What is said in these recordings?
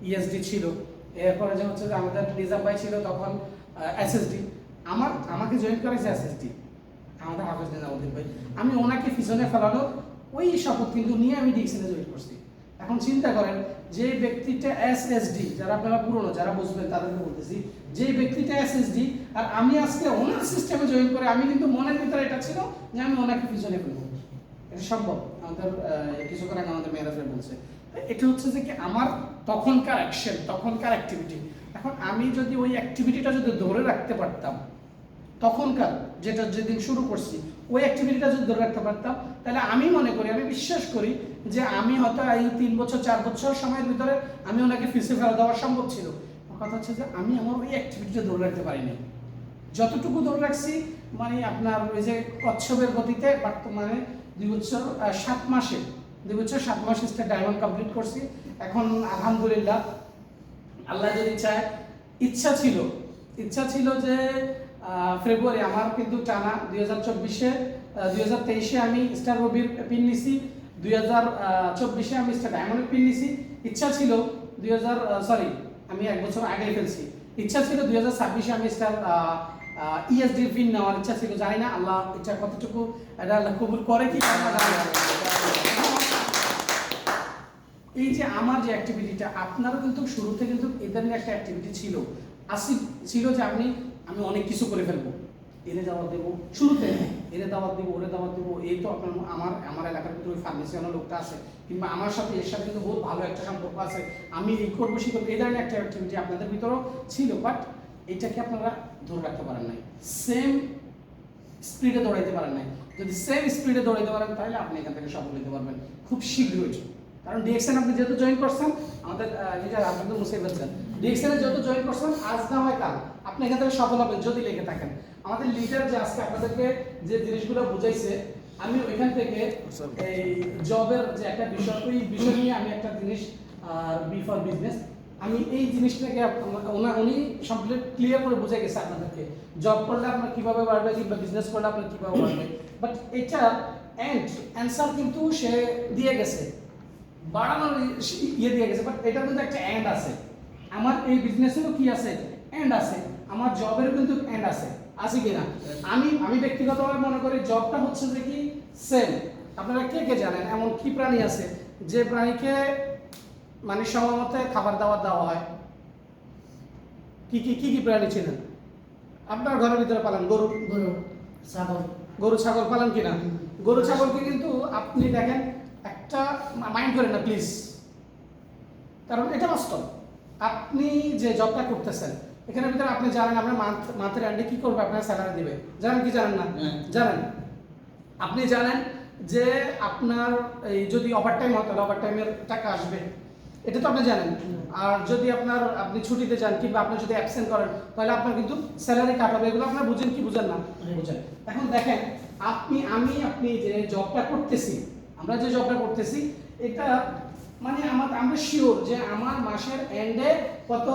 ESD ছিল, এরপরে যে হচ্ছে যে আমাদের নিজাম ভাই ছিল তখন এসএসডি। আমাকে জয়েন করেছে এসএসডি, আমাদের হাফেজ নিজামুদ্দিন ভাই। আমি ওনাকে পিছনে ফেলানোর ওই শপথ কিন্তু নিয়ে আমি ডিএক্সএনে জয়েন করছি। এখন চিন্তা করেন, যে ব্যক্তিটা এসএসডি, যারা আপনারা পুরনো যারা বুঝবেন তাদেরকে বলতেছি, যে ব্যক্তিটা এসএসডি আর আমি আজকে ওনার সিস্টেমে জয়েন করে, আমি কিন্তু মনের ভিতরে এটা ছিল যে আমি ওনাকে পিছনে ফেলবো। এটা সম্ভব। আমাদের কিছুক্ষণ আগে আমাদের মেয়েরা বলছে, এটা হচ্ছে যে কি আমার তখনকার অ্যাকশন, তখনকার অ্যাক্টিভিটি। এখন আমি যদি ওই অ্যাক্টিভিটিটা যদি ধরে রাখতে পারতাম, তখনকার যেটা যেদিন শুরু করছি ওই অ্যাক্টিভিটিটা যদি ধরে রাখতে পারতাম, তাহলে আমি মনে করি, আমি বিশ্বাস করি যে আমি হয়তো এই 3 বছর 4 বছর সময়ের ভিতরে আমি ওনাকে ফিসে ফেলা দেওয়া সম্ভব ছিল। কথা হচ্ছে যে আমি আমার ওই অ্যাক্টিভিটিটা ধরে রাখতে পারিনি। যতটুকু ধরে রাখছি, মানে আপনার ওই যে কচ্ছপের গতিতে বর্তমানে 2 বছর 7 মাসে 2 বছর 7 মাস স্টার ডায়মন্ড কমপ্লিট করছি। এখন আলহামদুলিল্লাহ, আল্লাহ যদি চায়, ইচ্ছা ছিল যে ফেব্রুয়ারি আমার কিন্তু টানা 2023-এ আমি স্টার রবির পিন নিছি, 2024-এ আমি স্টার ডায়মন্ডের পিন নিছি। ইচ্ছা ছিল আমি 1 বছর আগে ফেলছি। ইচ্ছা ছিল 2026-এ আমি স্টার ইএসডি পিন নেওয়ার ইচ্ছা ছিল। জানি না আল্লাহ ইচ্ছা কতটুকু এটা আল্লাহ কবুল করে কি। এই যে আমার যে অ্যাক্টিভিটিটা, আপনারও কিন্তু শুরুতে কিন্তু এদের নিয়ে একটা অ্যাক্টিভিটি ছিল যে আমি অনেক কিছু করে ফেলবো, এনে দাওয়াত দেবো, শুরুতে এনে দাওয়াত দেবো, ওরে দাওয়াত দেবো। এই তো আপনার আমার এলাকার ভিতরে ওই ফার্মেসিয়ানের লোকটা আছে, কিংবা আমার সাথে এর সাথে কিন্তু বহুত ভালো একটা সম্পর্ক আছে, আমি এই করবো সে করবো, এই ধরনের একটা অ্যাক্টিভিটি আপনাদের ভিতরেও ছিল। বাট এটাকে আপনারা ধরে রাখতে পারেন নাই, সেম স্পিডে দৌড়াইতে পারেন নাই। যদি সেম স্পিডে দৌড়াইতে পারেন, তাহলে আপনি এখান থেকে সফল হতে পারবেন খুব শীঘ্রই। কারণ ডিএক্সএন আপনি যেহেতু জয়েন করছেন, আমাদের যেটা আপনাদের মুছে ফেলছেন, ডিএক্সএন যেহেতু জয়েন করছেন, আজ না হয় কাল আপনি এখান থেকে সফল হবেন যদি লেগে থাকেন। আমাদের লিডার যে আজকে আপনাদেরকে যে জিনিসগুলো বুঝাইছে, আমি ওইখান থেকে এই জবের যে একটা বিষয়, ওই বিষয় নিয়ে আমি একটা জিনিস বি ফর বিজনেস, আমি এই জিনিসটাকে উনি সম্পূর্ণ ক্লিয়ার করে বুঝে গেছে আপনাদেরকে। জব করলে আপনার কিভাবে বাড়বে, কিংবা বিজনেস করলে আপনার কিভাবে বাড়বে। বাট এটা অ্যান্সার কিন্তু সে দিয়ে গেছে, বাড়ানোর দিয়ে গেছে। বাট এটা কিন্তু একটা এন্ড আছে, আমার এই বিজনেসেরও কি আছে, এন্ড আছে, আমার জবেরও কিন্তু এন্ড আছে কিনা। আমি ব্যক্তিগতভাবে মনে করি জবটা হচ্ছে যে কি সেম। আপনারা কে কে জানেন এমন কি প্রাণী আছে যে প্রাণীকে মানে সময় মতো খাবার দাবার দেওয়া হয়? কি প্রাণী ছিলেন আপনার ঘরের ভিতরে পালন? গরু ছাগল পালন কিনা? গরু ছাগলকে কিন্তু আপনি দেখেন, একটা মাইন্ড করেন না প্লিজ, কারণ এটা বাস্তব। আপনি যে জবটা করতেছেন এখানে ভিতরে আপনি জানেন আপনার মান্থের এন্ডে কি করবে, আপনার স্যালারি দিবে, জানেন কি জানেন না? জানেন। আপনি জানেন যে আপনার এই যদি ওভারটাইম হয় তাহলে ওভারটাইমের টাকা আসবে, এটা তো আপনি জানেন। আর যদি আপনি ছুটিতে যান, কিংবা আপনি যদি অ্যাবসেন্ট করেন, তাহলে আপনার কিন্তু স্যালারি কাট হবে। এগুলো আপনারা বুঝেন কি বুঝেন না? বুঝেন। এখন দেখেন, আপনি যে জবটা করতেছি, আমরা যে জবটা করতেছি, এটা মানে আমরা শিওর যে আমার মাসের এন্ডে কত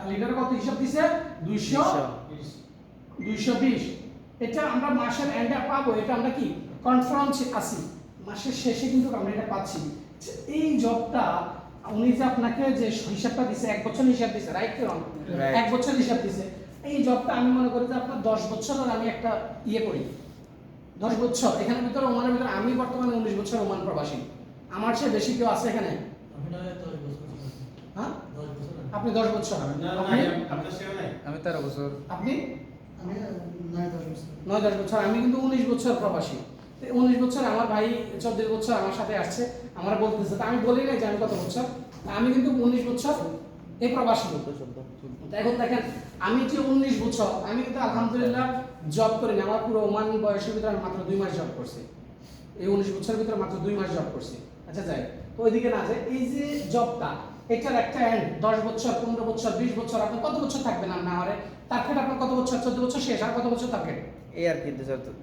লিটার কত হিসাব দিছে, 220। এটা আমরা মাসের এন্ডে পাবো, এটা আমরা কি কনফার্ম আছি। মাসের শেষে কিন্তু আমরা এটা পাচ্ছি। এই জবটা উনি যে আপনাকে যে হিসাবটা দিছে, 1 বছর হিসাব দিছে, রাইট কি রং? 1 বছর হিসাব দিছে। এই জবটা আমি মনে করি যে আপনার 10 বছর, আর আমি একটা করি 10 বছর। এখানে ভিতরে ওমানের ভিতরে আমি বর্তমানে 19 বছর ওমান প্রবাসী। আমার চেয়ে বেশি কেউ আছে এখানে? হ্যাঁ, আপনি 10 বছর, আমি 13 বছর। আপনি? আমি 9-10 বছর। আমি কিন্তু 19 বছর প্রবাসী। 19 বছর আমার ভাই 14 বছর আমার সাথে আসছে, আমার বলতেছে, তা আমি বলি না যে আমি কত বছর, আমি কিন্তু 19 বছর এই প্রবাসী। এখন দেখেন, আমি যে 19 বছর, আমি কিন্তু আলহামদুলিল্লাহ জব করিনি। আমার পুরো ওমান বয়সের ভিতরে আমি মাত্র 2 মাস জব করছি। এই 19 বছরের ভিতরে মাত্র 2 মাস জব করছি। আচ্ছা যাই, তো ওইদিকে না যায়। এই যে জবটা, এটার একটা এন্ড 10 বছর, 15 বছর, 20 বছর। আপনি কত বছর থাকবেন? আমার টার্গেট আপনার কত বছর? 14 বছর শেষ, আর কত বছর টার্গেট? এই আর কি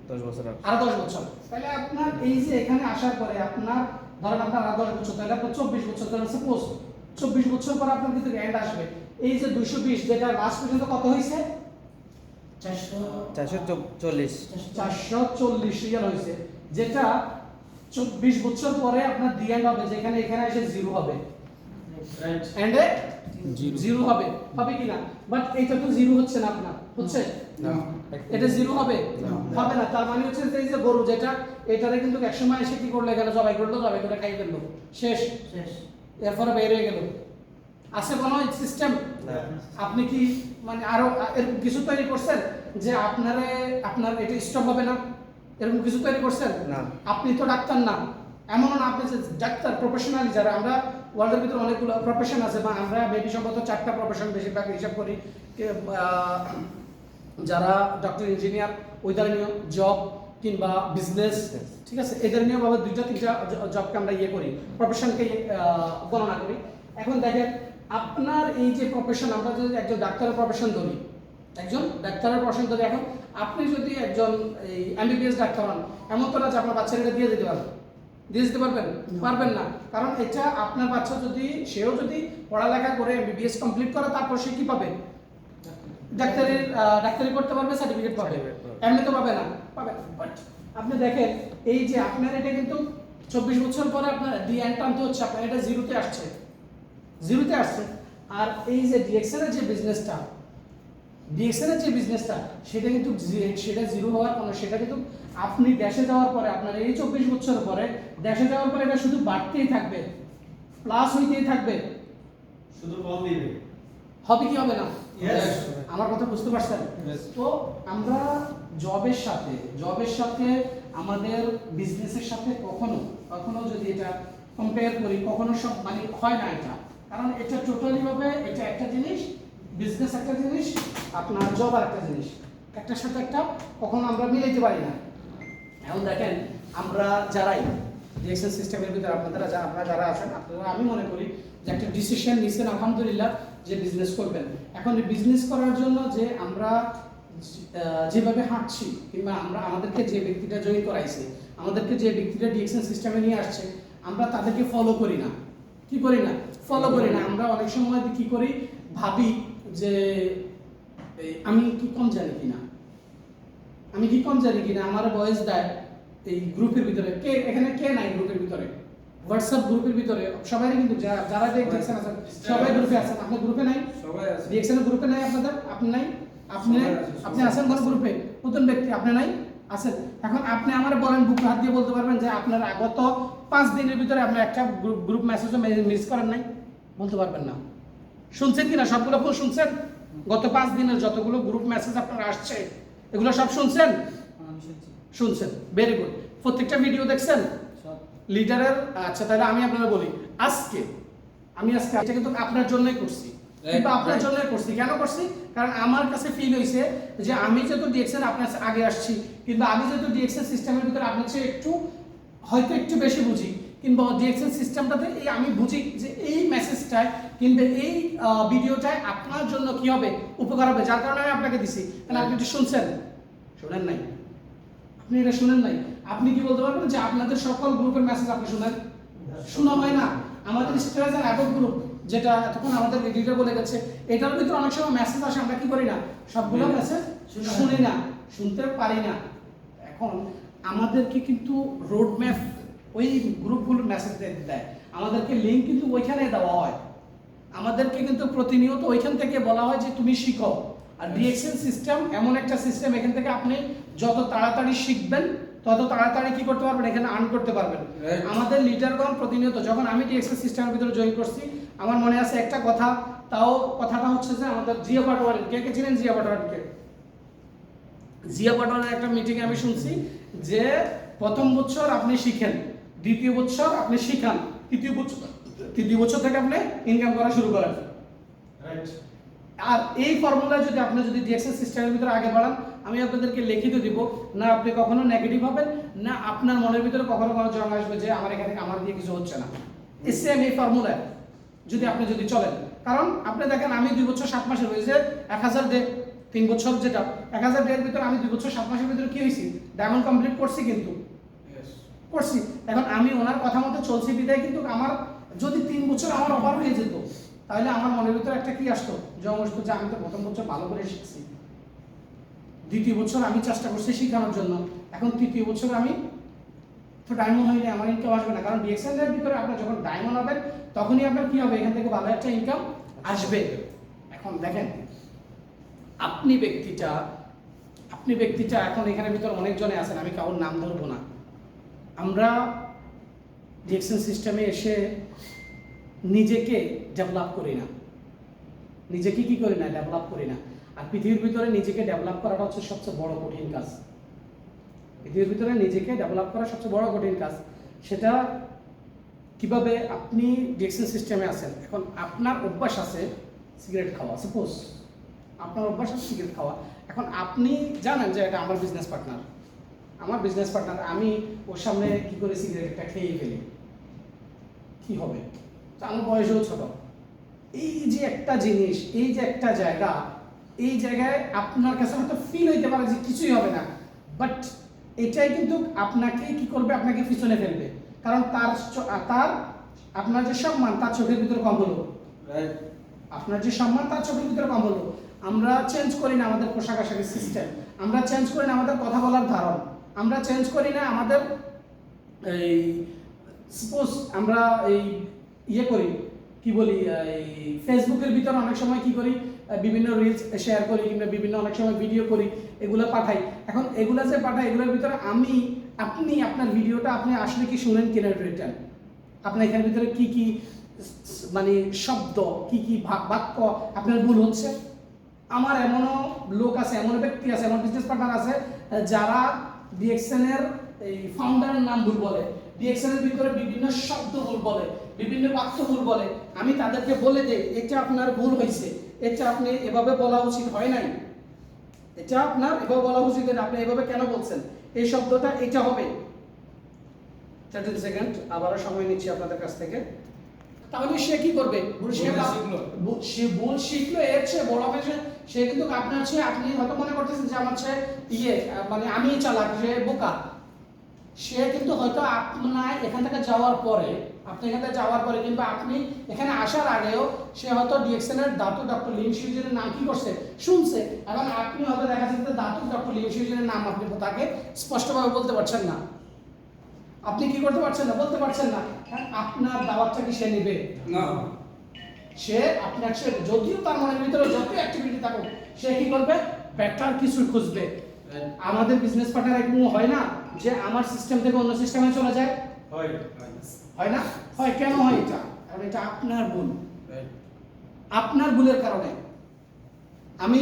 10 বছর আর 10 বছর। তাহলে আপনার এই যে এখানে আসার পরে আপনার ধরেন আপনার আর 10 বছর, তাহলে আপনার 24 বছর। তাহলে সাপোজ 24 বছর পর আপনার কিন্তু এন্ড আসবে। এই যে 220, যেটা লাস্ট পর্যন্ত কত হইছে? 440 রিয়াল হইছে, যেটা 24 বছর পরে আপনার দি এন্ড হবে, যেখানে এখানে এসে জিরো হবে। রাইট এন্ড এ জিরো হবে কি না? বাট এটা তো জিরো হচ্ছে না, আপনার হচ্ছে না এটা জিরো হবে হবে না। তার মানে হচ্ছে যে এই যে গরু যেটা এটারে কিন্তু একসময় এসে কি করলো, এখানে জবাই করলো, জবাই করে খাই ফেললো, শেষ এরপরে বের হয়ে গেল। আছে কোনো সিস্টেম? আপনি কি মানে আরো এরকম কিছু তৈরি করছেন যে আপনার এটা স্টপ হবে না, এরকম কিছু তৈরি করছেন? না। আপনি তো ডাক্তার না, এমন না আপনি যে ডাক্তার প্রফেশনালি, যারা আমরা ওয়ার্ল্ডের ভিতরে অনেকগুলো প্রফেশন আছে, বা আমরা মেবি সম্ভবত 4টা প্রফেশন বেশিরভাগ হিসাব করি, যারা ডক্টর, ইঞ্জিনিয়ার, ওইদের নিয়ে জব কিংবা বিজনেস, ঠিক আছে, এদের নিয়ে ভাবে 2টা 3টা জবকে আমরা ইয়ে করি, প্রফেশনকে গণনা করি। এখন দেখেন আপনার এই যে প্রফেশন, আমরা যদি একজন ডাক্তারের প্রফেশন ধরি, এখন আপনি যদি একজন এই এমবিবিএস ডাক্তার হন, এমন তো না যে আপনার বাচ্চাকে দিয়ে দিতে পারবেন পারবেন না। কারণ এটা আপনার বাচ্চা সেও যদি পড়ালেখা করে এমবিবিএস কমপ্লিট করে, তারপর সে কি পাবে? ডাক্তারি করতে পারবে, সার্টিফিকেট পাবে, এমনি তো পাবে না। বাট আপনি দেখেন এই যে আপনার এটা কিন্তু 24 বছর পরে আপনার ডিএন টানতে হচ্ছে, আপনার এটা জিরোতে আসছে। আর এই যে ডিএক্সএল এর যে বিজনেসটা, সেটা কিন্তু সেটা জিরো হওয়ার কোনো, সেটা কিন্তু আপনি দেশে যাওয়ার পরে, আপনার এই 24 বছর পরে দেশে যাওয়ার পরে এটা শুধু বাড়তেই থাকবে, প্লাস হইতেই থাকবে, শুধু কম দিবে, হবে কি হবে না? Yes. আমার কথা বুঝতে পারছেন? Yes. তো আমরা জবের সাথে আমাদের বিজনেসের সাথে কখনো যদি এটা কম্পেয়ার করি, কখনো সব মানে হয় না এটা, কারণ এটা টোটালি ভাবে এটা একটা জিনিস, বিজনেস একটা জিনিস, আপনার জব আর একটা জিনিস, একটার সাথে একটা কখনো আমরা মিলাইতে পারি না। এখন দেখেন আমরা যারাই ডিএক্সএল সিস্টেমের ভিতরে আপনারা যারা আছেন, আপনারা আমি মনে করি যে একটা ডিসিশন নিছেন আলহামদুলিল্লাহ যে বিজনেস করবেন। এখন বিজনেস করার জন্য যে আমরা যেভাবে হাঁটছি, কিংবা আমাদেরকে যে ব্যক্তিটা জয়েন করাইছে, আমাদেরকে যে ব্যক্তিটা ডিএক্সএল সিস্টেমে নিয়ে আসছে, আমরা তাদেরকে ফলো করি না। আমরা অনেক সময় কি করি, ভাবি যে আমি কি কম জানি কিনা, আমার বয়স দেয় এই গ্রুপের ভিতরে, এখানে কে নাই গ্রুপের ভিতরে? হোয়াটসঅ্যাপ গ্রুপের ভিতরে সবাই কিন্তু যারা ডিএক্সএল আছেন সবাই গ্রুপে আছেন। আপনার গ্রুপে নাই? সবাই আছে। ডিএক্সএল গ্রুপে নাই আপনাদের? আপনি নাই? আপনি আছেন কোন গ্রুপে? নতুন ব্যক্তি, আপনি নাই? আছেন। এখন আপনি আমারে বলেন, বুক হাত দিয়ে বলতে পারবেন যে আপনার গত 5 দিনের ভিতরে আপনি একটা গ্রুপ মেসেজও মিস করেন নাই? বলতে পারবেন না। শুনছেন কিনা? সবগুলো ফুল শুনছেন? গত 5 দিনের যতগুলো গ্রুপ মেসেজ আপনার আসছে, এগুলো সব শুনছেন? শুনছেন, ভেরি গুড। প্রত্যেকটা ভিডিও দেখছেন লিডারের? আচ্ছা, তাহলে আমি আপনারা বলি, আজকে এটা কিন্তু আপনার জন্যই করছি, কিন্তু আপনার জন্যই করছি। কেন করছি? কারণ আমার কাছে ফিল হয়েছে যে আমি যেহেতু ডিএক্সএল আপনার আগে আসছি, কিন্তু আমি যেহেতু ডিএক্সএল সিস্টেমের ভিতরে আপনার চেয়ে হয়তো একটু বেশি বুঝি, কিংবা ডিএক্সএল সিস্টেমটাতে আমি বুঝি যে এই মেসেজটায় কিংবা এই ভিডিওটায় আপনার জন্য কি হবে, উপকার হবে, যার কারণে আমি আপনাকে দিছি। কারণ আপনি এটা শুনছেন? শোনেন নাই? আপনি এটা শুনেন নাই? আপনি কি বলতে পারবেন যে আপনাদের সকল গ্রুপের মেসেজ আপনি শুনেন? শোনা হয় না। আমাদের স্ট্রেস আর অ্যাডপ গ্রুপ, যেটা এতক্ষণ আমাদের এডিটর বলে গেছে, এটার ভিতরে অনেক সময় মেসেজ আসে, আমরা কি করি না, সবগুলো মেসেজ শুনি না, শুনতে পারি না। এখন আমাদেরকে কিন্তু রোড ম্যাপ ওই গ্রুপগুলোর মেসেজ দেয়, আমাদেরকে লিঙ্ক কিন্তু ওইখানে দেওয়া হয়, আমাদেরকে কিন্তু প্রতিনিয়ত ওইখান থেকে বলা হয় যে তুমি শিখো। আর ডিএক্সএল সিস্টেম এমন একটা সিস্টেম, এখান থেকে আপনি যত তাড়াতাড়ি শিখবেন তত তাড়াতাড়ি কি করতে পারবেন, এখানে আর্ন করতে পারবেন। আমাদের লিডারগণ প্রতিনিয়ত, যখন আমি ডিএক্সএল সিস্টেমের ভিতরে জয়েন করছি, আমার মনে আছে একটা কথা, কথাটা হচ্ছে যে আমাদের জিয়া পাটোয়ারি, কে চিনেন জিয়া পাটোয়ারিকে? জিয়া পাটোয়ারির একটা মিটিংয়ে আমি শুনছি যে প্রথম বছর আপনি শিখেন, দ্বিতীয় বছর আপনি শিখান, তৃতীয় বছর থেকে আপনি ইনকাম করা শুরু করেন। আর এই ফর্মুলা আপনি যদি ডিএক্সএল সিস্টেমের ভিতরে আগে বাড়ান, আমি আপনাদেরকে লিখিত দিব না, আপনি কখনো নেগেটিভ হবেন না, আপনার মনের ভিতরে কখনো জং আসবে যে আমার এখানে আমার দিয়ে কিছু হচ্ছে না। সেম এই ফর্মুলা আপনি যদি চলেন, কারণ আপনি দেখেন আমি 2 বছর 7 মাসের হয়েছে 1000 ডে, 3 বছর যেটা 1000 ডের ভিতরে আমি 2 বছর 7 মাসের ভিতরে কি হয়েছি, ডায়মন্ড কমপ্লিট করছি, কিন্তু করছি। এখন আমি ওনার কথা মতো চলছি বিদায়, কিন্তু আমার যদি 3 বছর আমার ওভার হয়ে যেত, তাহলে আমার মনের ভিতরে একটা কি আসতো, জং আসতো যে আমি তো প্রথম বছর ভালো করে শিখছি, দ্বিতীয় বছর আমি চেষ্টা করছি শেখানোর জন্য, এখন তৃতীয় বছর আমি তো ডায়মন্ড হইলে আমার ইনকাম আসবে না। কারণ ডিএক্সএল এর ভিতরে আপনি যখন ডায়মন্ড হবেন তখনই আপনার কি হবে, এখান থেকে ভালো একটা ইনকাম আসবে। এখন দেখেন আপনি ব্যক্তিটা এখন এখানে ভিতর অনেকজনে আছেন, আমি কারোর নাম ধরবো না। আমরা ডিএক্সএন সিস্টেমে এসে নিজেকে ডেভেলপ করি না, নিজেকে কি করি না, ডেভেলপ করি না। আর পৃথিবীর ভিতরে নিজেকে ডেভেলপ করাটা হচ্ছে সবচেয়ে বড় কঠিন কাজ। পৃথিবীর ভিতরে নিজেকে ডেভেলপ করা সবচেয়ে বড় কঠিন কাজ। সেটা কিভাবে, আপনি ডিএক্সএন সিস্টেমে আছেন, এখন আপনার অভ্যাস আছে সিগারেট খাওয়া, সাপোজ আপনার অভ্যাস আছে সিগারেট খাওয়া। এখন আপনি জানেন যে এটা আমার বিজনেস পার্টনার, আমি ওর সামনে কি করে সিগারেটটা খেয়ে ফেলি, কি হবে? তো আমার বয়সও ছোট। এই যে একটা জিনিস, এই যে একটা জায়গা, এই জায়গায় আপনার কাছে হয়তো ফিল হইতে পারে যে কিছুই হবে না, বাট এটাই কিন্তু আপনাকে কি করবে, আপনাকে পিছনে ফেলবে। কারণ তার আপনার যে সম্মান তার চোখের ভিতরে কম হলো, আপনার যে সম্মান তার চোখের ভিতরে কম হলো। আমরা চেঞ্জ করি না আমাদের পোশাক আশাকের সিস্টেম, আমরা চেঞ্জ করি না আমাদের কথা বলার ধারণ, আমরা চেঞ্জ করি না আমাদের এই সাপোজ আমরা এই ইয়ে করি, কি বলি, এই ফেসবুকের ভিতরে অনেক সময় কি করি, বিভিন্ন রিলস শেয়ার করি কিংবা বিভিন্ন অনেক সময় ভিডিও করি, এগুলো পাঠাই। এখন এগুলা যে পাঠাই, এগুলোর ভিতরে আপনি আপনার ভিডিওটা আপনি আসলে কি শুনেন কিনা রিটার্ন, আপনার এখানের ভিতরে কি কি মানে শব্দ, কি কি বাক্য আপনার ভুল হচ্ছে। আমার এমনও লোক আছে, এমন ব্যক্তি আছে, এমন বিজনেস পার্টনার আছে যারা ডিএক্সএন এর এই ফাউন্ডারের নাম ভুল বলে, ডিএক্সএন এর ভিতরে বিভিন্ন শব্দ ভুল বলে, বিভিন্ন বাক্য ভুল বলে। আমি তাদেরকে বলে দেই এটা আপনার ভুল হয়েছে, এটা আপনি এভাবে বলা উচিত হয় নাই, এটা আপনার এভাবে বলা উচিত, আপনি এভাবে কেন বলছেন, এই শব্দটা এটা হবে। 30 সেকেন্ড আবারও সময় নিচ্ছি আপনাদের কাছ থেকে। তাহলে সে কি করবে, সে ভুল শিখলো, এর চেয়ে বড় হয়েছে সে কিন্তু আপনার চেয়ে, আপনি হয়তো মনে করতেছেন যে আমার চেয়ে মানে আমি চালাক, সে বোকা। সে কিন্তু হয়তো আপনার এখান থেকে যাওয়ার পরে, কিংবা আপনি এখানে আসার আগেও সে হয়তো ডিএক্সএন এর দাতুক ডক্টর লিন শিউজেনের নাম কি করছে, শুনছে, এবং আপনি হয়তো দেখা যাচ্ছে দাতুক ডক্টর লিন শিউজেনের নাম আপনি তাকে স্পষ্টভাবে বলতে পারছেন না, আপনি কি করতে পারছেন না, বলতে পারছেন না। আপনার দাওয়াতটা কি সে নেবে না? সে আপনার যদিও তার মনের ভিতরে যত অ্যাক্টিভিটি থাকুক, সে কি করবে, বেটার কিছু খুঁজবে। আমাদের বিজনেস পার্টনার এরকম হয় না যে আমার সিস্টেম থেকে অন্য সিস্টেমে চলে যায়, হয় না? হয়, কেন হয় এটা? কারণ এটা আপনার ভুল, আপনার ভুলের কারণে। আমি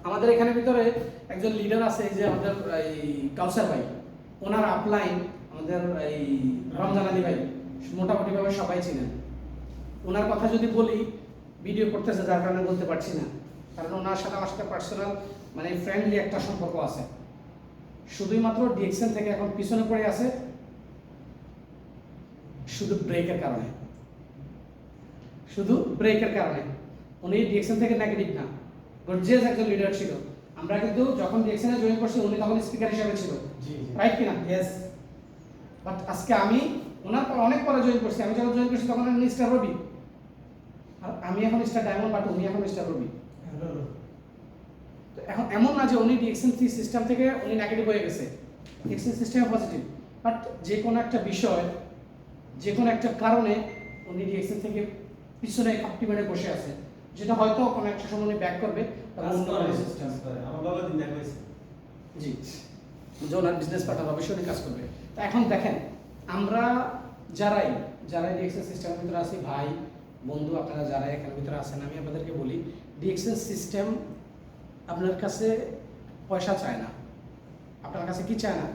আমাদের এখানে ভিতরে একজন লিডার আছে, এই যে আমাদের এই কাউসার ভাই, ওনার আপলাইন আমাদের এই রমজান আলী ভাই, মোটামুটি ভাবে সবাই চিনেন। ওনার কথা যদি বলি, ভিডিও করতেছে যার কারণে বলতে পারছি না, কারণ ওনার সাথে আমার সাথে পার্সোনাল মানে ফ্রেন্ডলি একটা সম্পর্ক আছে। শুধুই মাত্র ডিএক্সএন থেকে এখন পিছনে পড়ে আছে শুধু ব্রেকের কারণে, উনি ডিএক্সএন থেকে নেগেটিভ না, গর্জিয়াস একজন লিডার ছিল। আমরা কিন্তু যখন ডিএক্সএন এ জয়েন করছি উনি তখন স্পিকার হিসেবে ছিল, রাইট কিনা? ইয়েস। বাট আজকে আমি ওনার পর অনেক পরে জয়েন করছি, আমি যখন জয়েন করছি তখন উনি স্টার রবি, আর আমি এখন স্টার ডায়মন্ড, বাট উনি এখন স্টার রবি। তো এখন এমন না যে উনি ডিএক্সএন সিস্টেম থেকে উনি নেগেটিভ হয়ে গেছে, ডিএক্সএন সিস্টেমে পজিটিভ, বাট যে কোনো একটা বিষয়, যে কোনো একটা কারণে উনি ডিএক্সএন থেকে পিছনে কাপটি মেরে বসে আছে, যেটা হয়তো কোনো একটা সময় উনি ব্যাক করবে। আমার বাবা দিন দেখা হয়েছে, জি, যে ওনার বিজনেস পার্টনার অবশ্যই উনি কাজ করবে। তো এখন দেখেন, আমরা যারাই ডিএক্সএন সিস্টেমের ভিতরে আছি, ভাই বন্ধু আপনারা যারা এখানের ভিতরে আছেন, আমি আপনাদেরকে বলি ডিএক্সএন সিস্টেম আপনার কাছে পয়সা চায় না। আপনার কাছে কি চায় না?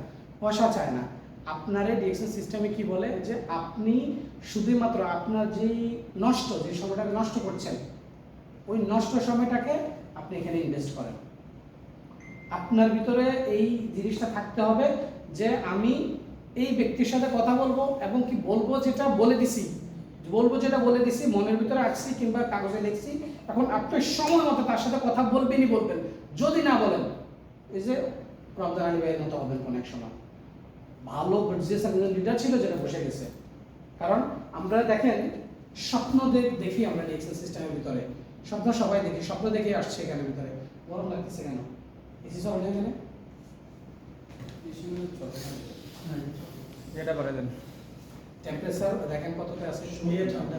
পয়সা চায় না। আপনারে ডিএক্সএন সিস্টেমে কি বলে যে আপনি শুধুমাত্র আপনার যে সময়টাকে নষ্ট করছেন, ওই নষ্ট সময়টাকে আপনি এখানে ইনভেস্ট করেন। আপনার ভিতরে এই জিনিসটা থাকতে হবে যে আমি এই ব্যক্তির সাথে কথা বলবো, এবং কি বলবো যেটা বলে দিছি, মনের ভিতরে আসছি কিংবা কাগজে লিখছি। এখন আপনি সময় মতো তার সাথে কথা বলবেনই বলবেন, যদি না বলেন এই যে রমজান আলী ভাইয়ের মতো হবেন কোন এক সময়। ভালো একজন লিডার ছিল যেটা বসে গেছে। কারণ আমরা দেখেন স্বপ্ন দেখি আমরা ডিএক্সএন সিস্টেমের ভিতরে, স্বপ্ন সবাই দেখি, স্বপ্ন দেখে আসছে এখানে ভিতরে। গরম লাগতেছে কেন? এসি সব এখানে এটা করে দেন। টেম্পারেচার দেখেন কতটা আছে নিয়ে ঠান্ডা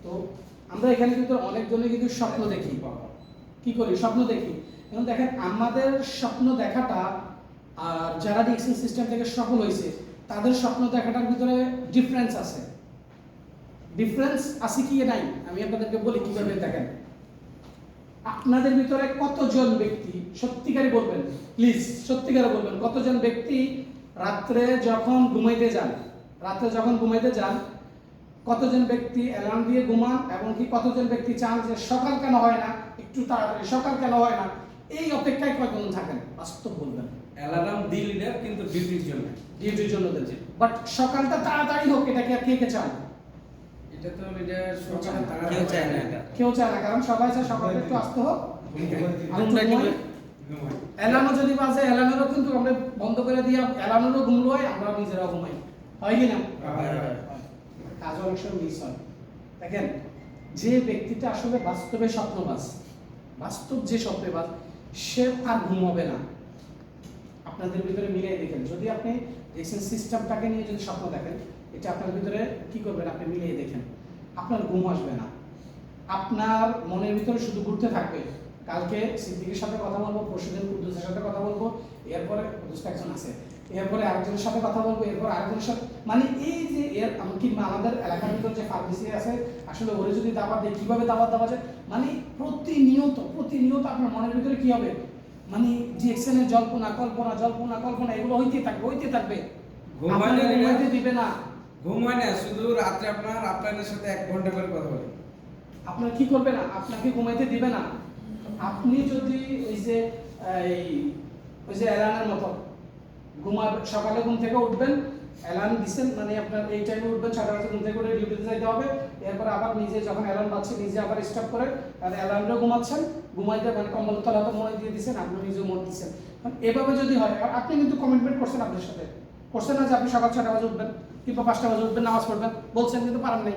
তো আমরা এখানে কিন্তু অনেকজনে কিন্তু স্বপ্ন দেখি কি করি স্বপ্ন দেখি এখন দেখেন আমাদের স্বপ্ন দেখাটা আর যারা ডিএক্সএল সিস্টেম থেকে সফল হয়েছে তাদের স্বপ্ন দেখাটার ভিতরে ডিফারেন্স আছে কি নাই আমি আপনাদেরকে বলি কিভাবে দেখেন আপনাদের ভিতরে কতজন ব্যক্তি সত্যিকারই বলবেন প্লিজ সত্যিকারে বলবেন কতজন ব্যক্তি রাত্রে যখন ঘুমাইতে যান কতজন ব্যক্তি অ্যালার্ম দিয়ে ঘুমান এবং কি কতজন ব্যক্তি চান যে সকাল কেন হয় না একটু তাড়াতাড়ি সকাল কেন হয় না এই অপেক্ষায় কতজন থাকেন বাস্তব বলবেন অ্যালার্ম দিলি না কিন্তু ডিউটির জন্য দিচ্ছে বাট সকালটা তাড়াতাড়ি হোক এটা কি আর কে চান এটা তো এটা সকালে কেউ চায় না এটা। কেউ চায় না কারণ সবাই চায় সকালে একটু আসতে হোক অ্যালার্মও যদি বাজে অ্যালার্মেরও কিন্তু আমরা বন্ধ করে দিয়ে অ্যালার্মেরও ঘুমলো হয় আমরা নিজেরাও ঘুমাই হয় কি না কাজ অনেক সময় মিস হয় দেখেন যে ব্যক্তিটা আসলে বাস্তবে স্বপ্নবাজ বাস্তব যে স্বপ্নবাজ সে আর ঘুম হবে না আপনাদের ভিতরে মিলিয়ে দেখেন যদি আপনি দেখছেন সিস্টেমটাকে নিয়ে যদি স্বপ্ন দেখেন এটা আপনার ভিতরে কি করবেন আপনি মিলিয়ে দেখেন আপনার ঘুম আসবে না আপনার মনের ভিতরে শুধু ঘুরতে থাকবে কালকে সিদ্দিকের সাথে কথা বলবো পরশুদিন কুদ্দুসের সাথে কথা বলবো এরপরে কুদ্দুস একজন আছে এরপরে আরেকজনের সাথে কথা বলবো এরপর আরেকজনের সাথে মানে এই যে এর এমনকি আমাদের এলাকার ভিতরে যে ফার্মেসি আছে আসলে ওরে যদি দাওয়াত দেয় কিভাবে দাওয়াত দেওয়া যায় মানে প্রতিনিয়ত আপনার মনের ভিতরে কি হবে মানে ডিএক্সএনের জল্পনা এগুলো হইতে থাকবে ঘুমাইলে ঘুমাইতে দিবে না ঘুম হয় না শুধু রাত্রে আপনাদের সাথে 1 ঘন্টা করে কথা বলে আপনার কি করবে না আপনাকে ঘুমাইতে দিবে না আপনি যদি ওই যে অ্যালার্মের মতো সকালে ঘুম থেকে উঠবেন অ্যালার্ম দিচ্ছেন মানে আপনার এই টাইমে উঠবেন 6টা বাজে ঘুম থেকে উঠে ডিউটিতে যেতে হবে এরপর আবার নিজে যখন অ্যালার্ম বাজছে নিজে আবার স্টপ করে আর অ্যালার্মটাও ঘুমাচ্ছেন ঘুমাইতে মানে কম্বল তলাতে মনে দিয়ে দিচ্ছেন আপনি নিজেও মনে দিচ্ছেন এভাবে যদি হয় আর আপনি কিন্তু কমিটমেন্ট করছেন আপনার সাথে করছেন না যে আপনি সকাল 6টা বাজে উঠবেন কিংবা 5টা বাজে উঠবেন নামাজ পড়বেন বলছেন কিন্তু পারেন নাই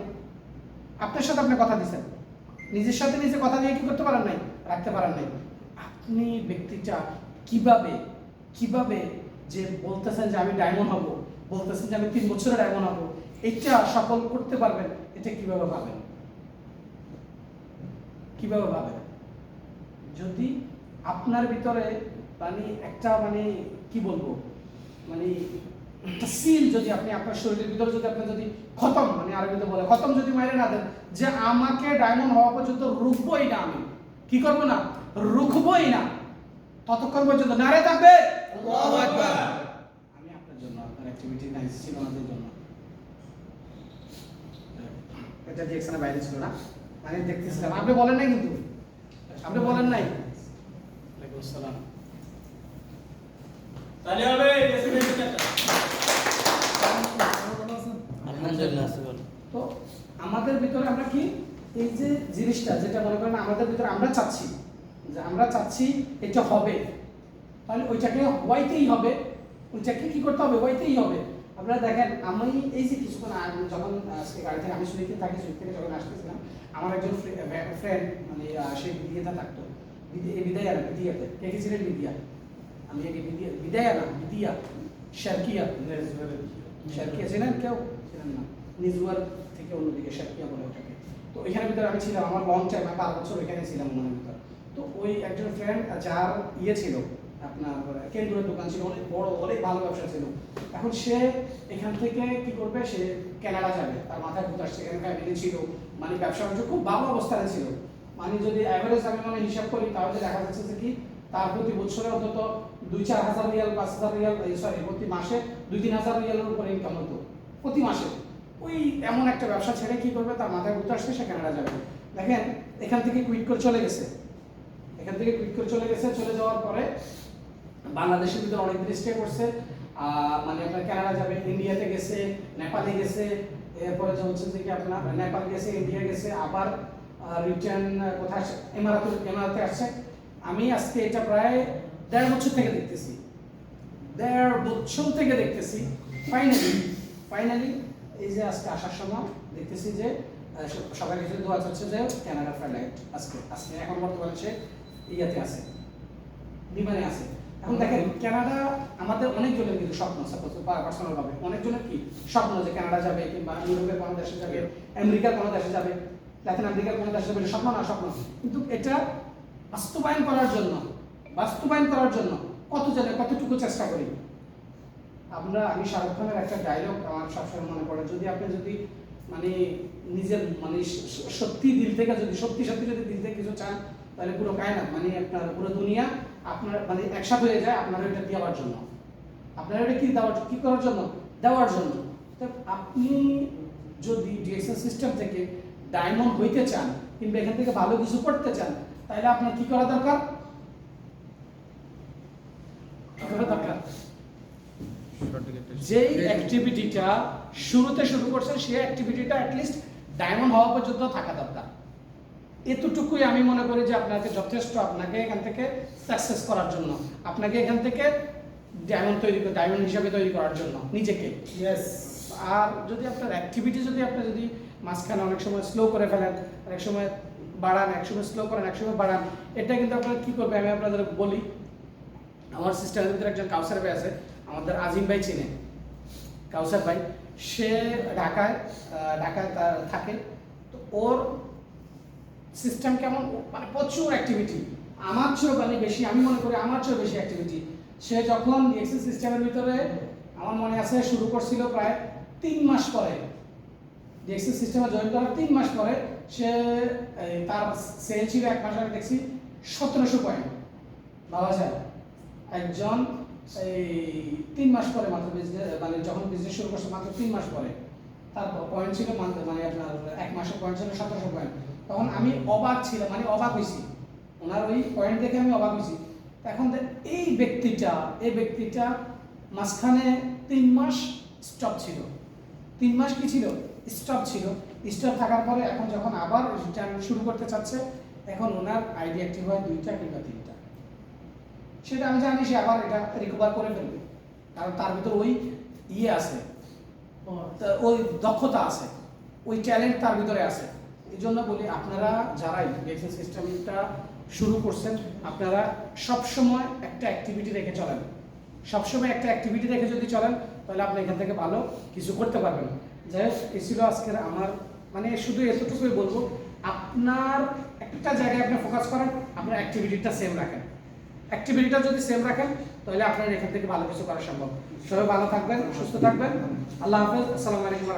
আপনার সাথে আপনি কথা দিচ্ছেন নিজের সাথে নিজে কথা দিয়ে কি করতে পারেন নাই রাখতে পারেন নাই আপনি ব্যক্তিটা কিভাবে যে বলতেছেন যে আমি ডায়মন্ড হব বলতেছেন যে আমি 3 বছরে ডায়মন্ড হব এটা সফল করতে পারবেন এটা কিভাবে পাবেন যদি আপনার ভিতরে মানে একটা মানে কি বলবো মানে একটা সিল যদি আপনি আপনার শরীরের ভিতরে যদি আপনি যদি খতম মানে আরবিতে বলে খতম যদি মাইরে না দেন যে আমাকে ডায়মন্ড হওয়া পর্যন্ত রুখবই না আমি কি করব না রুখবই না ততক্ষণ পর্যন্ত নারে থাকবে আল্লাহু আকবার আমি আপনার জন্য আপনার অ্যাক্টিভিটি নাইস ছিল আমাদের জন্য এটা ডিএক্সএনের বাইরে ছিল না মানে দেখতেছিলাম আপনি বলেন নাই কিন্তু আপনি বলেন নাই ওয়ালাইকুম আসসালাম তাহলে হবে আলহামদুলিল্লাহ তো আমাদের ভিতরে আমরা কি এই যে জিনিসটা যেটা মনে করেন আমাদের ভিতরে আমরা চাচ্ছি এটা হবে তাহলে ওইটাকে হওয়াইতেই হবে ওইটাকে কি করতে হবে হওয়াইতেই হবে আপনারা দেখেন আমি এই যে কিছুক্ষণ আগে যখন আজকে গাড়ি থেকে আমি সুইতে থাকি সুইট থেকে যখন আসতেছিলাম আমার একজন ফ্রেন্ড মানে সে বিদিয়াতে থাকতো বিদিয়াতে কে কে ছিলেন বিদিয়া আমি আগে বিদিয়া শারকিয়া ছিলেন কেউ ছিলেন না নিজুয়ার থেকে অন্যদিকে শারকিয়া বলে ওটাকে তো এখানের ভিতরে আমি ছিলাম আমার লং টাইম আমি 12 বছর এখানে ছিলাম ওনার ভিতরে তো ওই একজন ফ্রেন্ড যার ছিল আপনার কেন্দ্রের দোকান ছিল অনেক বড় অনেক ভালো ব্যবসা ছিল এখন সে এখান থেকে কি করবে সে কানাডা যাবে তার মাথায় ভূত আসছে এখানে ফ্যামিলি ছিল মানে ব্যবসা বাণিজ্য খুব ভালো অবস্থানে ছিল মানে যদি অ্যাভারেজ আমি মানে হিসাব করি তাহলে দেখা যাচ্ছে যে কি তার প্রতি বছরে অন্তত 2-4 হাজার রিয়াল 5,000 রিয়াল সরি প্রতি মাসে 2-3 হাজার রিয়ালের উপরে ইনকাম হতো প্রতি মাসে ওই এমন একটা ব্যবসা ছেড়ে কি করবে তার মাথায় ভূত আসছে সে কানাডা যাবে দেখেন এখান থেকে কুইট করে চলে গেছে চলে যাওয়ার পরে বাংলাদেশের ভিতরে অনেকদিন স্টে করছে মানে আপনার কানাডা যাবে ইন্ডিয়াতে গেছে নেপালে গেছে এরপরে যে হচ্ছে যে কি আপনার নেপাল গেছে ইন্ডিয়া গেছে আবার রিটার্ন কোথায় এমারাতে আসছে আমি আজকে এটা প্রায় 1.5 বছর থেকে দেখতেছি ফাইনালি এই যে আজকে আসার সময় দেখতেছি যে সবাই কিছু দোয়া করছে যে কানাডা ফ্লাইট আজকে এখন বর্তমানে সে ইয়াতে আছে বিমানে আছে এখন দেখেন কানাডা আমাদের অনেকজনের কিন্তু স্বপ্ন সাপোজ পার্সোনাল ভাবে অনেকজনের কি স্বপ্ন যে কানাডা যাবে কিংবা ইউরোপের কোনো দেশে যাবে, আমেরিকার কোনো দেশে যাবে, লাতিন আমেরিকার কোনো দেশে যাবে, এটা স্বপ্ন না স্বপ্ন, কিন্তু এটা বাস্তবায়ন করার জন্য কতটুকু চেষ্টা করি আমি শাহরুখ খানের একটা ডায়লগ আমার সবসময় মনে পড়ে, যদি মানে নিজের মানে সত্যি দিল থেকে সত্যি যদি দিল থেকে কিছু চান, তাহলে পুরো কায়নাত মানে আপনার পুরো দুনিয়া আপনার মানে একসাথে হয়ে যায় আপনার এটা দেওয়ার জন্য, আপনার এটা কি করার জন্য, দেওয়ার জন্য। তো আপনি যদি ডিএক্সএল সিস্টেম থেকে ডায়মন্ড হইতে চান কিংবা এখান থেকে ভালো কিছু করতে চান, তাহলে আপনার কি করা দরকার? যেই অ্যাক্টিভিটিটা শুরুতে শুরু করছেন সেই অ্যাক্টিভিটিটা অ্যাটলিস্ট ডায়মন্ড হওয়া পর্যন্ত থাকা দরকার। এতটুকুই আমি মনে করি যে আপনাকে যথেষ্ট, আপনাকে এখান থেকে সাকসেস করার জন্য, আপনাকে এখান থেকে ডায়মন্ড হিসাবে তৈরি করার জন্য নিজেকে। আর যদি আপনার অ্যাক্টিভিটি যদি মাঝখানে অনেক সময় স্লো করে ফেলেন, অনেক সময় বাড়ান, এক সময় স্লো করেন, এক সময় বাড়ান, এটা কিন্তু আপনার কি করবে আমি আপনাদের বলি। আমার সিস্টেমের ভিতরে একজন কাউসার ভাই আছে, আমাদের আজিম ভাই চিনে, কাউসার ভাই, সে ঢাকায় থাকে। তো ওর সিস্টেম কেমন, মানে প্রচুর অ্যাক্টিভিটি, আমার চেয়েও মানে বেশি, আমি মনে করি আমার চেয়েও বেশি অ্যাক্টিভিটি। সে যখন ডিএক্সএল সিস্টেমের ভিতরে আমার মনে আছে শুরু করছিল প্রায় 3 মাস পরে, ডিএক্সএল সিস্টেমে জয়েন করার 3 মাস পরে সে তার সেল ছিল 1 মাস আগে দেখছি 1700 পয়েন্ট। ভাবা যায় একজন এই 3 মাস পরে মাত্র মানে যখন বিজনেস শুরু করছে মাত্র 3 মাস পরে তার পয়েন্ট ছিল মানে আপনার 1 মাসের পয়েন্ট ছিল 1700 পয়েন্ট। তখন আমি অবাক ছিলাম, মানে অবাক হয়েছি ওনার ওই পয়েন্ট দেখে, আমি অবাক হয়েছি। এখন এই ব্যক্তিটা মাঝখানে 3 মাস স্টপ ছিল, 3 মাস কি ছিল, স্টপ ছিল। স্টপ থাকার পরে এখন যখন আবার রিটার্ন শুরু করতে চাচ্ছে, এখন ওনার আইডি অ্যাক্টিভ হয় 2টা কিংবা 3টা। সেটা আমি জানি সে আবার এটা রিকভার করে ফেলবে, কারণ তার ভিতর ওই আছে, ওই দক্ষতা আছে, ওই ট্যালেন্ট তার ভিতরে আছে। এই জন্য বলি আপনারা যারা ডিএক্সএল সিস্টেমটা শুরু করছেন, আপনারা সবসময় একটা অ্যাক্টিভিটি রেখে চলেন, সবসময় একটা অ্যাক্টিভিটি রেখে যদি চলেন, তাহলে আপনি এখান থেকে ভালো কিছু করতে পারবেন। যাই হোক, এই ছিল আজকের আমার, মানে শুধু এতটুকুই বলবো, আপনার একটা জায়গায় আপনি ফোকাস করেন, আপনার অ্যাক্টিভিটিটা সেম রাখেন। অ্যাক্টিভিটিটা যদি সেম রাখেন, তাহলে আপনার এখান থেকে ভালো কিছু করা সম্ভব। সবাই ভালো থাকবেন, সুস্থ থাকবেন। আল্লাহ হাফেজ, আসসালামু আলাইকুম।